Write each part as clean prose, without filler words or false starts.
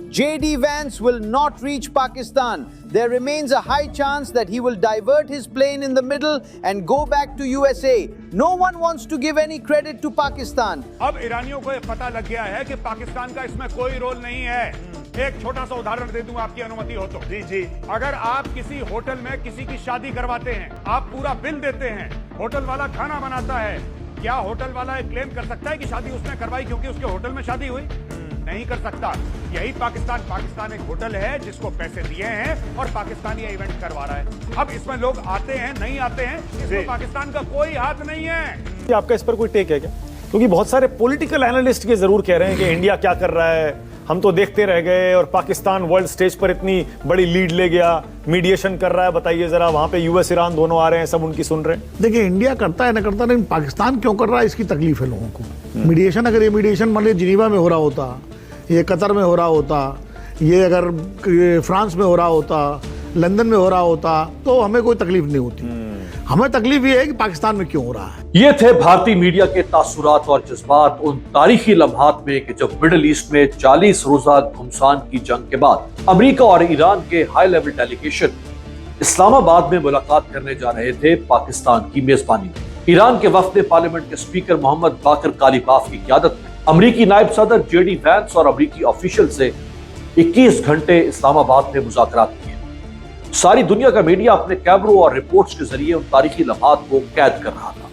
J.D. Vance will not reach Pakistan. There remains a high chance that he will divert his plane in the middle and go back to USA. No one wants to give any credit to Pakistan. अब ईरानियों को ये पता लग गया है कि पाकिस्तान का इसमें कोई रोल नहीं है। एक छोटा सा उदाहरण दे दूं, आपकी अनुमति हो तो। जी। अगर आप किसी होटल में किसी की शादी करवाते हैं, आप पूरा बिल देते हैं, होटल वाला खाना बनाता है, क्या होटल वाला ये क्लेम कर सकता है कि शादी उसने करवाई क्योंकि उसके होटल में शादी हुई? नहीं कर सकता। यही पाकिस्तान एक होटल है जिसको पैसे दिए हैं और पाकिस्तान ये इवेंट करवा रहा है। अब इसमें लोग आते हैं नहीं आते हैं, इसमें पाकिस्तान का कोई हाथ नहीं है। आपका इस पर कोई टेक है क्या? क्योंकि बहुत सारे पॉलिटिकल एनालिस्ट के जरूर कह रहे हैं कि इंडिया क्या कर रहा है, हम तो देखते रह गए और पाकिस्तान वर्ल्ड स्टेज पर इतनी बड़ी लीड ले गया, मीडिएशन कर रहा है। बताइए जरा, वहां पे यूएस ईरान दोनों आ रहे हैं, सब उनकी सुन रहे हैं। देखिए, इंडिया करता है ना करता, लेकिन पाकिस्तान क्यों कर रहा है इसकी तकलीफ है लोगों को। मीडिएशन, अगर ये मीडिएशन मान लीजिए जिनीवा में हो रहा होता, ये कतर में हो रहा होता, ये अगर फ्रांस में हो रहा होता, लंदन में हो रहा होता, तो हमें कोई तकलीफ नहीं होती। हमें तकलीफ ये है कि पाकिस्तान में क्यों हो रहा है। ये थे भारतीय मीडिया के तासुरात और जज्बात उन तारीखी लम्हात में कि जब मिडिल ईस्ट में 40 रोजा घुमसान की जंग के बाद अमेरिका और ईरान के हाई लेवल डेलीगेशन इस्लामाबाद में मुलाकात करने जा रहे थे पाकिस्तान की मेजबानी में। ईरान के वफ्द ने पार्लियामेंट के स्पीकर मोहम्मद बाकर कालीबाफ की क़यादत में अमरीकी नायब सदर जेडी वैंस और अमरीकी ऑफिशियल से 21 घंटे इस्लामाबाद में मुज़ाकरात किए। सारी दुनिया का मीडिया अपने कैमरों और रिपोर्ट्स के जरिए उन तारीखी लम्हात को कैद कर रहा था।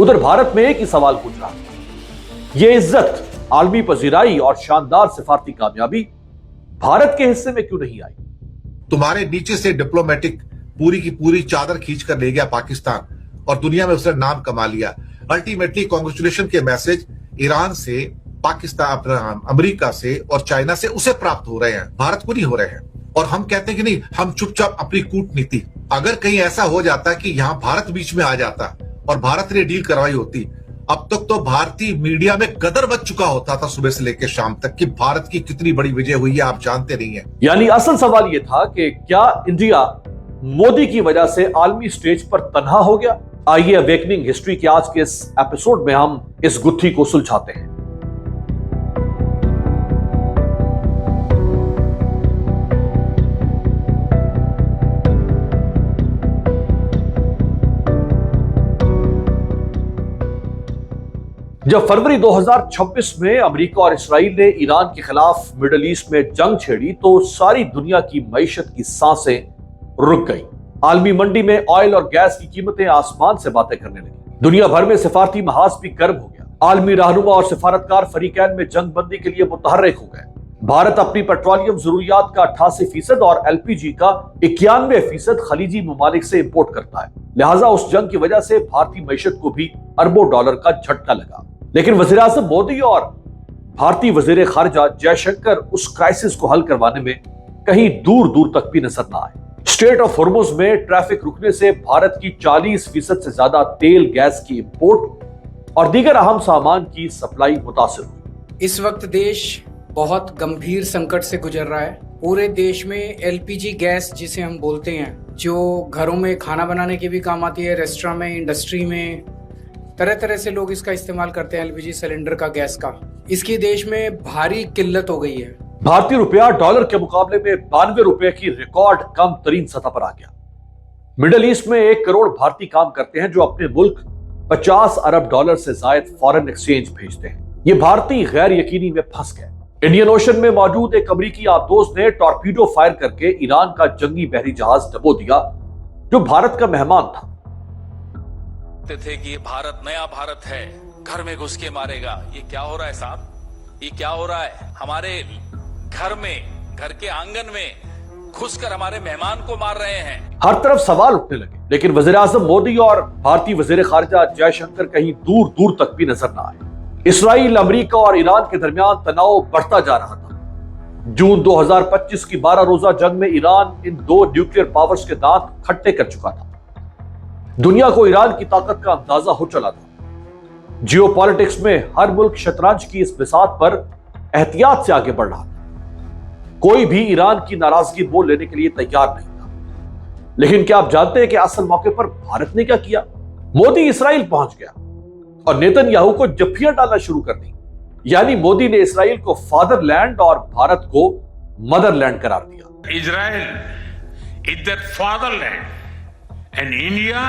उधर भारत में एक ही सवाल पूछ रहा था, ये इज्जत, आलमी पजीराई और शानदार सिफारती कामयाबी भारत के हिस्से में क्यों नहीं आई? तुम्हारे नीचे से डिप्लोमेटिक पूरी की पूरी चादर खींच कर ले गया पाकिस्तान और दुनिया में उसने नाम कमा लिया। अल्टीमेटली कांग्रेचुलेशन के मैसेज ईरान से, पाकिस्तान, अमेरिका से और चाइना से उसे प्राप्त हो रहे हैं, भारत को नहीं हो रहे हैं। और हम कहते हैं कि नहीं, हम चुपचाप अपनी कूटनीति, अगर कहीं ऐसा हो जाता कि यहां भारत बीच में आ जाता और भारत ने डील करवाई होती, अब तक तो भारतीय मीडिया में गदर बच चुका होता था सुबह से लेकर शाम तक कि भारत की कितनी बड़ी विजय हुई है, आप जानते नहीं है। यानी असल सवाल यह था कि क्या इंडिया मोदी की वजह से आलमी स्टेज पर तन्हा हो गया? आइए अवेकनिंग हिस्ट्री के आज के इस एपिसोड में हम इस गुत्थी को सुलझाते हैं। जब फरवरी 2026 में अमेरिका और इसराइल ने ईरान के खिलाफ मिडिल ईस्ट में जंग छेड़ी तो सारी दुनिया की मईशत की सांसें रुक गई। आलमी मंडी में ऑयल और गैस की कीमतें आसमान से बातें करने लगी। दुनिया भर में सिफारती महाज भी गर्म हो गया। आलमी रहनुमा और सिफारतकार फरीकैन में जंग बंदी के लिए मुतहर्रिक हो गए। भारत अपनी पेट्रोलियम जरूरियात का 88% और एलपीजी का 91% खलीजी ममालिक से इंपोर्ट करता है। लिहाजा उस जंग की वजह से भारतीय मईशत को भी अरबों डॉलर का झटका लगा। लेकिन वज़ीर आज़म मोदी और भारतीय वज़ीर खारजा जयशंकर उस क्राइसिस को हल करवाने में कहीं दूर दूर तक भी नजर न आए। स्ट्रेट ऑफ हॉर्मुज़ में ट्रैफिक रुकने से भारत की 40% से ज्यादा तेल, गैस की इंपोर्ट और दीगर अहम सामान की सप्लाई मुतासिर हुई। इस वक्त देश बहुत गंभीर संकट से गुजर रहा है। पूरे देश में एलपीजी गैस, जिसे हम बोलते हैं, जो घरों में खाना बनाने के भी काम आती है, रेस्टोरेंट में, इंडस्ट्री में, तरह तरह से लोग इसका इस्तेमाल करते हैं, एलपीजी सिलेंडर का, गैस का। इसकी देश में भारी किल्लत हो गई है। भारतीय रुपया डॉलर के मुकाबले में 92 रुपए की रिकॉर्ड कम तरीन सतह पर आ गया। मिडिल ईस्ट में 1 करोड़ भारतीय काम करते हैं जो अपने मुल्क 50 अरब डॉलर से जायद फॉरेन एक्सचेंज भेजते हैं। ये भारतीय गैर यकीनी में फंस गए। इंडियन ओशन में मौजूद एक अमरीकी आबदोज ने टॉर्पीडो फायर करके ईरान का जंगी बहरी जहाज डबो दिया जो भारत का मेहमान था। थे कि ये भारत नया भारत है, घर में घुस के मारेगा। ये क्या हो रहा है साहब? ये क्या हो रहा है? हमारे घर में, घर के आंगन में घुसकर हमारे मेहमान को मार रहे हैं। हर तरफ सवाल उठने लगे, लेकिन वज़ीर आज़म मोदी और भारतीय वज़ीर खारजा जयशंकर कहीं दूर दूर तक भी नजर न आए। इसराइल, अमेरिका और ईरान के दरमियान तनाव बढ़ता जा रहा था। जून 2025 की 12 रोजा जंग में ईरान इन 2 न्यूक्लियर पावर्स के दांत खट्टे कर चुका था। दुनिया को ईरान की ताकत का अंदाजा हो चला था। जियोपॉलिटिक्स में हर मुल्क शतरंज की इस बिसात पर एहतियात से आगे बढ़ रहा था। कोई भी ईरान की नाराजगी मोल लेने के लिए तैयार नहीं था। लेकिन क्या आप जानते हैं कि असल मौके पर भारत ने क्या किया? मोदी इसराइल पहुंच गया और नेतन्याहू को जफ्फियां डालना शुरू कर दी। यानी मोदी ने इसराइल को फादरलैंड और भारत को मदरलैंड करार दिया। Israel is their fatherland and India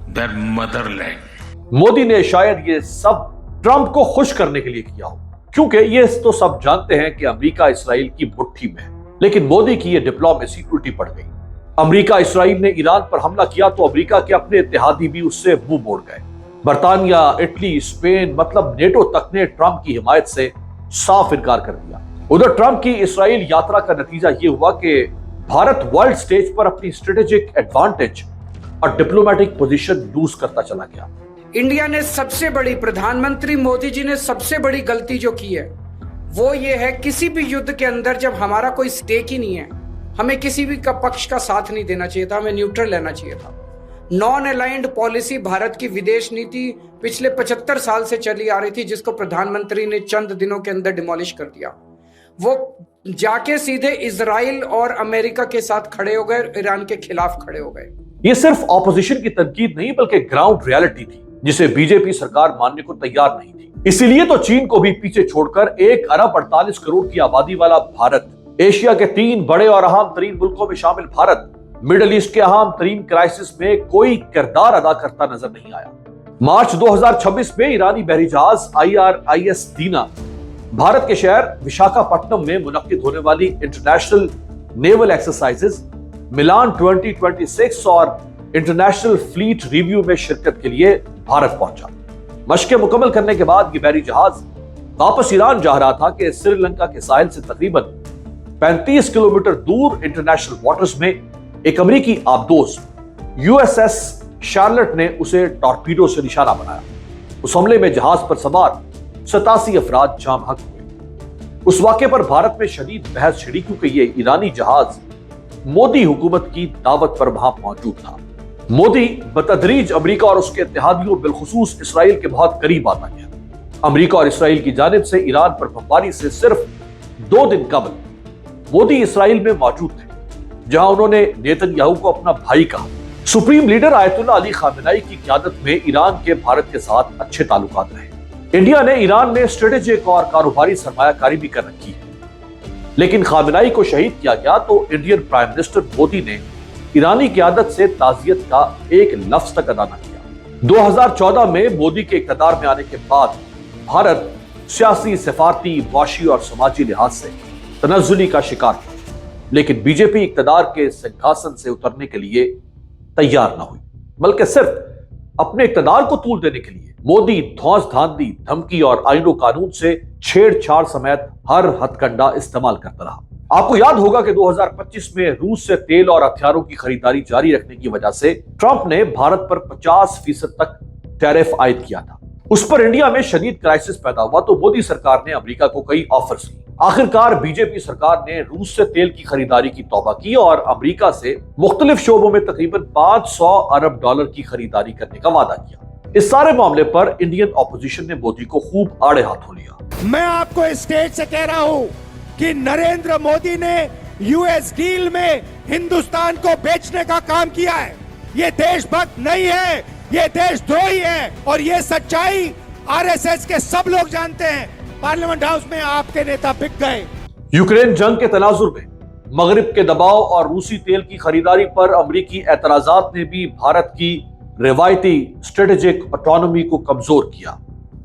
their motherland. Modi ने शायद ये सब ट्रंप को खुश करने के लिए किया हो, क्योंकि ये तो सब जानते हैं कि अमेरिका इसराइल की मुट्ठी में है। लेकिन मोदी की ये डिप्लोमेसी उल्टी पड़ गई। अमेरिका इसराइल ने ईरान पर हमला किया तो अमेरिका के अपने इत्तेहादी भी उससे मुंह मोड़ गए। बर्तानिया, इटली, स्पेन, मतलब नेटो तक ने ट्रंप की हिमायत से साफ इनकार कर दिया। उधर ट्रंप की इसराइल यात्रा का नतीजा ये हुआ कि भारत वर्ल्ड स्टेज पर अपनी स्ट्रेटेजिक एडवांटेज और डिप्लोमेटिक पोजीशन लूज करता चला गया। इंडिया ने सबसे बड़ी, प्रधानमंत्री मोदी जी ने सबसे बड़ी गलती जो की है वो ये है, किसी भी युद्ध के अंदर जब हमारा कोई स्टेक ही नहीं है, हमें किसी भी का पक्ष का साथ नहीं देना चाहिए था, हमें न्यूट्रल रहना चाहिए था। नॉन अलाइंड पॉलिसी भारत की विदेश नीति पिछले 75 साल से चली आ रही थी, जिसको प्रधानमंत्री ने चंद दिनों के अंदर डिमोलिश कर दिया। वो जाके सीधे इजराइल और अमेरिका के साथ खड़े हो गए, ईरान के खिलाफ खड़े हो गए। ये सिर्फ ऑपोजिशन की तनकीद नहीं बल्कि ग्राउंड रियलिटी थी, जिसे बीजेपी सरकार मानने को तैयार नहीं थी। इसीलिए तो चीन को भी पीछे छोड़कर 1 अरब 48 करोड़ की आबादी वाला भारत, एशिया के 3 बड़े और अहम तरीन मुल्कों में शामिल भारत, मिडिल ईस्ट के अहम तरीन क्राइसिस में कोई किरदार अदा करता नजर नहीं आया। मार्च 2026 में ईरानी बहरी जहाज IRIS दीना भारत के शहर विशाखापट्टनम में मुनक्किद होने वाली इंटरनेशनल नेवल एक्सरसाइजेज मिलान 2026 और इंटरनेशनल फ्लीट रिव्यू में शिरकत के लिए भारत पहुंचा। मशक़ें मुकम्मल करने के बाद ये बहरी जहाज वापस ईरान जा रहा था कि श्रीलंका के साहिल से तकरीबन 35 किलोमीटर दूर इंटरनेशनल वाटर्स में एक अमेरिकी आबदोज USS शार्लेट ने उसे टॉर्पीडो से निशाना बनाया। उस हमले में जहाज पर सवार 87 अफराद जाँ बहक हुए। उस वाक़े पर भारत में शदीद बहस छिड़ी, क्योंकि ये ईरानी जहाज मोदी हुकूमत की दावत पर वहां मौजूद था। मोदी बतदरीज अमेरिका और उसके इत्तेहादियों बिलखुसूस इसराइल के बहुत करीब आता गया। अमेरिका और इसराइल की जानिब से ईरान पर बमबारी से सिर्फ 2 दिन कबल मोदी इसराइल में मौजूद थे, जहां उन्होंने नेतन्याहू को अपना भाई कहा। Supreme leader Ayatollah Ali Khamenei की क़यादत में ईरान के भारत के साथ अच्छे ताल्लुकात रहे। इंडिया ने ईरान में स्ट्रेटेजिक और कारोबारी सरमायाकारी भी कर रखी है। लेकिन खामेनेई को शहीद किया गया तो इंडियन प्राइम मिनिस्टर मोदी ने ईरानी क़यादत से ताज़ियत का एक लफ्ज तक अदा न किया। 2014 में मोदी के इक़्तिदार में आने के बाद भारत सियासी, सफारती, मुआशी और समाजी लिहाज से तनज़्ज़ुली का शिकार था। लेकिन बीजेपी इक़्तिदार के सिंहासन से उतरने के लिए तैयार न हुई, बल्कि सिर्फ अपने इक़्तिदार को तूल देने के लिए मोदी धौंस धांधली, धमकी और आईनो कानून से छेड़छाड़ समेत हर हथकंडा इस्तेमाल करता रहा। आपको याद होगा कि 2025 में रूस से तेल और हथियारों की खरीदारी जारी रखने की वजह से ट्रंप ने भारत पर 50% तक टैरिफ आयद किया था। उस पर इंडिया में शदीद क्राइसिस पैदा हुआ तो मोदी सरकार ने अमेरिका को कई ऑफर्स की। आखिरकार बीजेपी सरकार ने रूस से तेल की खरीदारी की तौबा की और अमेरिका से मुख्तलिफ शोबों में तकरीबन 500 अरब डॉलर की खरीदारी करने का वादा किया। इस सारे मामले पर इंडियन ऑपोजिशन ने मोदी को खूब आड़े हाथों लिया। मैं आपको इस स्टेज से कह रहा हूं कि नरेंद्र मोदी ने यूएस डील में हिंदुस्तान को बेचने का काम किया है। ये देशभक्त नहीं है, ये देशद्रोही है और ये सच्चाई आरएसएस के सब लोग जानते हैं। पार्लियामेंट हाउस में आपके नेता बिक गए। यूक्रेन जंग के तनाजुर में मगरिब के दबाव और रूसी तेल की खरीदारी पर अमरीकी एतराजात ने भी भारत की रिवायती स्ट्रेटेजिक ऑटोनॉमी को कमजोर किया।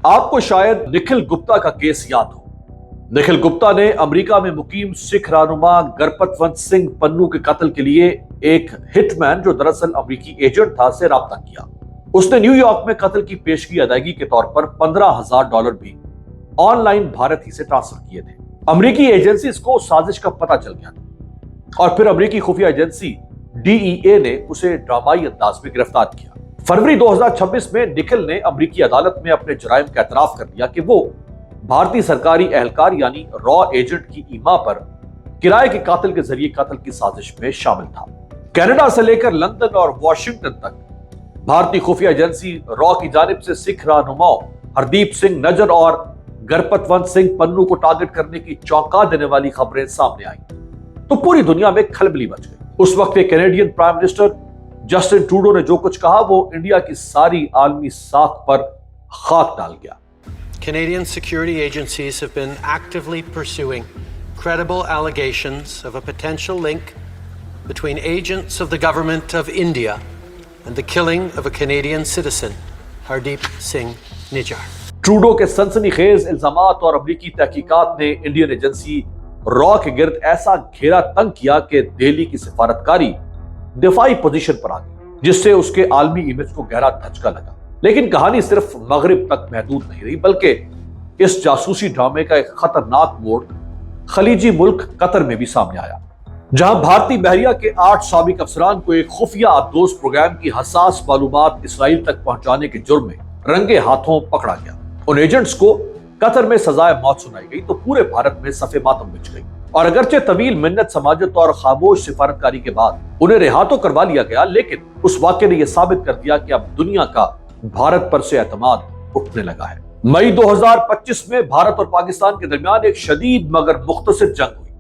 आपको शायद निखिल गुप्ता का केस याद हो। निखिल गुप्ता ने अमेरिका में मुकीम सिख रहनुमा गरपतवंत सिंह पन्नू के कत्ल के लिए एक हिटमैन, जो दरअसल अमेरिकी एजेंट था, से राब्ता किया। उसने न्यूयॉर्क में कत्ल की पेशगी अदायगी के तौर पर $15,000 भी ऑनलाइन भारत ही से ट्रांसफर किए थे। अमेरिकी एजेंसी को साजिश का पता चल गया था और फिर अमेरिकी खुफिया एजेंसी DEA ने उसे ड्रामाई अंदाज में गिरफ्तार किया। फरवरी 2026 में निखिल ने अमेरिकी अदालत में अपने जुराइम का एतराफ कर दिया कि वो भारतीय सरकारी एहलकार यानी रॉ एजेंट की ईमा पर किराए के कातिल के जरिए कत्ल की साजिश में शामिल था। कनाडा से लेकर लंदन और वॉशिंगटन तक भारतीय खुफिया एजेंसी रॉ की जानिब से सिख रहनुमाओं हरदीप सिंह नजर और गरपतवंत सिंह पन्नू को टारगेट करने की चौंका देने वाली खबरें सामने आई तो पूरी दुनिया में खलबली मच गई। उस वक्त के Canadian prime minister Justin Trudeau ने जो कुछ कहा वो इंडिया की सारी आलमी साख पर खाक डाल गया। Canadian security agencies have been actively pursuing credible allegations of a potential link between agents of the government of India and the killing of a Canadian citizen, Hardeep Singh Nijjar. Trudeau के सनसनीखेज इल्जामात और अमरीकी तहकीकात ने Indian agency raw के गिर्द ऐसा घेरा तंग किया कि दिल्ली की सिफारतकारी दिफाई पोजीशन पर आ गई, जिससे उसके आलमी इमेज को गहरा धचका लगा। लेकिन कहानी सिर्फ मगरिब तक महदूद नहीं रही, बल्कि इस जासूसी ड्रामे का एक खतरनाक मोड़ खलीजी मुल्क कतर में भी सामने आया, जहां भारतीय बहरिया के 8 साबिक अफसरान को एक खुफिया आबदोज प्रोग्राम की हसास मालूमात इसराइल तक पहुंचाने के जुर्म में रंगे हाथों पकड़ा गया। उन एजेंट्स को कतर में सजाए मौत सुनाई गई तो पूरे भारत में सफे मातम बिछ गई, और अगरचे तवील मिन्नत समाजत और खामोश सिफारतकारी के बाद उन्हें रिहा तो करवा लिया गया, लेकिन उस वाक़े ने यह साबित कर दिया कि अब दुनिया का भारत पर से एतमाद उठने लगा है। मई 2025 में भारत और पाकिस्तान के दरमियान एक शदीद मगर मुख्तसर जंग हुई।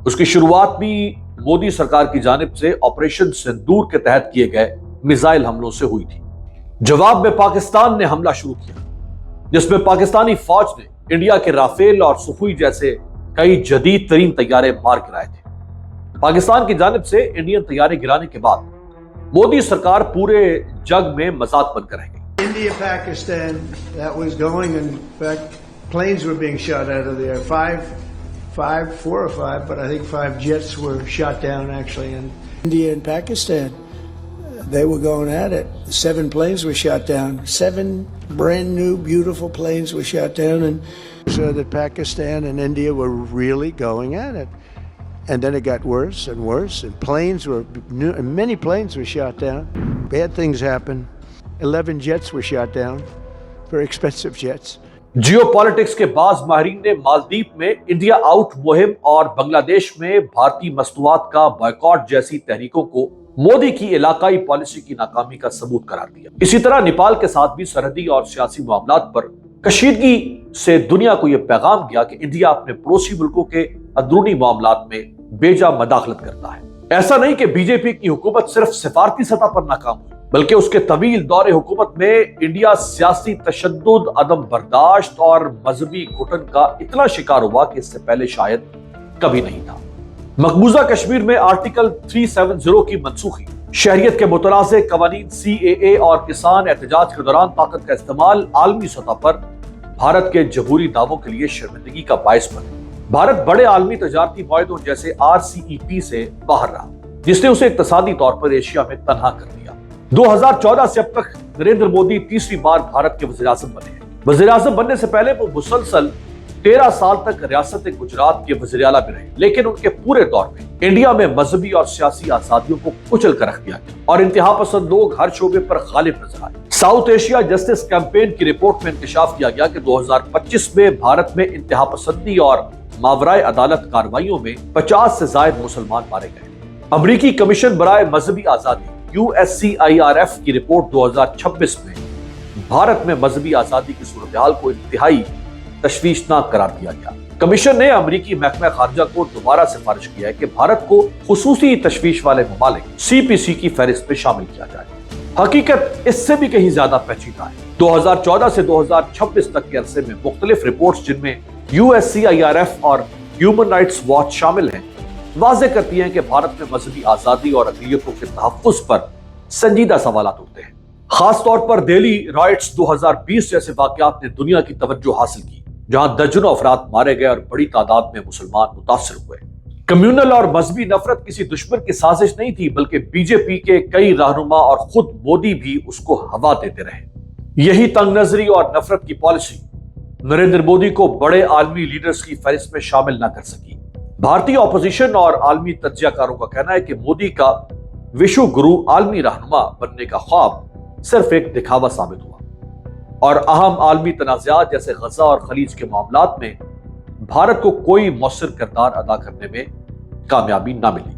उसकी शुरुआत भी मोदी सरकार की जानिब से ऑपरेशन सिंदूर के तहत किए गए मिसाइल हमलों से हुई थी। जवाब में पाकिस्तान ने हमला शुरू किया, जिसमें पाकिस्तानी फौज ने इंडिया के राफेल और सुखोई जैसे कई जदीद तरीन तैयारे मार गिराए थे। पाकिस्तान की जानिब से इंडियन तैयारे गिराने के बाद मोदी सरकार पूरे जग में मजाक बनकर रह गई। India, Pakistan, that was going. In fact, planes were being shot out of there. Four or five, but I think 5 jets were shot down actually in India and Pakistan. They were going at it. 7 planes were shot down. 7 brand new, beautiful planes were shot down, and so that Pakistan and India were really going at it. And then it got worse and worse, and many planes were shot down. Bad things happened. 11 jets were shot down, very expensive jets. Geopolitics के बाज माहिरीन ने मालदीव में India out मुहिम और बांग्लादेश में भारतीय मसनूआत का boycott जैसी तहरीकों को मोदी की इलाकाई पॉलिसी की नाकामी का सबूत करार दिया। इसी तरह नेपाल के साथ भी सरहदी और सियासी मामलात पर कशीदगी से दुनिया को यह पैगाम गया कि इंडिया अपने पड़ोसी मुल्कों के अंदरूनी मामलात में बेजा मदाखलत करता है। ऐसा नहीं कि बीजेपी की हुकूमत सिर्फ सिफारती सतह पर नाकाम हुई, बल्कि उसके तवील दौरे हुकूमत में इंडिया सियासी तशद्दुद, अदम बर्दाश्त और मजहबी घुटन का इतना शिकार हुआ कि इससे पहले शायद कभी नहीं था। मकबूजा कश्मीर में आर्टिकल 370 की मनसूखी, शहरियत के मुतनाज़े कवानीन CAA और किसान एहतजाज के दौरान ताकत का इस्तेमाल आलमी सतह पर भारत के जमहूरी दावों के लिए शर्मिंदगी का बायस बने। भारत बड़े आलमी तजारती मुआहदों जैसे RCEP से बाहर रहा, जिसने उसे इक्तसादी तौर पर एशिया में तन्हा कर दिया। 2014 से अब तक नरेंद्र मोदी तीसरी बार भारत के वज़ीर आज़म बने हैं। वज़ीर आज़म बनने से पहले वो मुसलसल 13 साल तक रियासत गुजरात के वज़ीर आला भी रहे, लेकिन उनके पूरे दौर में इंडिया में मजहबी और सियासी आजादियों को कुचल कर रख दिया गया और इंतहा पसंद लोग हर शोबे पर गालिब नजर आए। साउथ एशिया जस्टिस कैंपेन की रिपोर्ट में इंकशाफ किया गया कि 2025 में भारत में इंतहा पसंदी और मावराए अदालत कार्रवाइयों में 50 से ज्यादा मुसलमान मारे गए। अमरीकी कमीशन बराए मजहबी आजादी USCIRF की रिपोर्ट 2026 में भारत में मजहबी आजादी की सूरत हाल को इंतहाई तशवीशनाक करार दिया गया। कमीशन ने अमरीकी महकमा खारजा को दोबारा सिफारिश किया है कि भारत को खुसूसी तशवीश वाले ममालिक CPC की फहरिस्त में शामिल किया जाए। हकीकत इससे भी कहीं ज्यादा पेचीदा है। 2014 से 2026 तक के अरसे में मुख्तलिफ रिपोर्ट्स, जिनमें USCIRF और ह्यूमन राइट्स वॉच शामिल हैं, वाज़ेह करती हैं कि भारत में मजहबी आजादी और अक़लियतों के तहफ़्फ़ुज़ पर संजीदा सवालात उठते हैं। खास तौर पर दिल्ली राइट्स 2020 जैसे वाक़यात ने दुनिया की तवज्जो हासिल की, जहां दर्जनों अफराद मारे गए और बड़ी तादाद में मुसलमान मुतासिर हुए। कम्युनल और मजहबी नफरत किसी दुश्मन की साजिश नहीं थी, बल्कि बीजेपी के कई रहनुमा और खुद मोदी भी उसको हवा देते रहे। यही तंग नजरी और नफरत की पॉलिसी नरेंद्र मोदी को बड़े आलमी लीडर्स की फहरिस्त में शामिल न कर सकी। भारतीय ऑपोजिशन और आलमी तज्जियाकारों का कहना है कि मोदी का विश्व गुरु आलमी रहनुमा बनने का ख्वाब सिर्फ एक दिखावा साबित हुआ और अहम आलमी तनाज़ात जैसे गजा और खलीज के मामलात में भारत को कोई मौसर किरदार अदा करने में कामयाबी न मिली।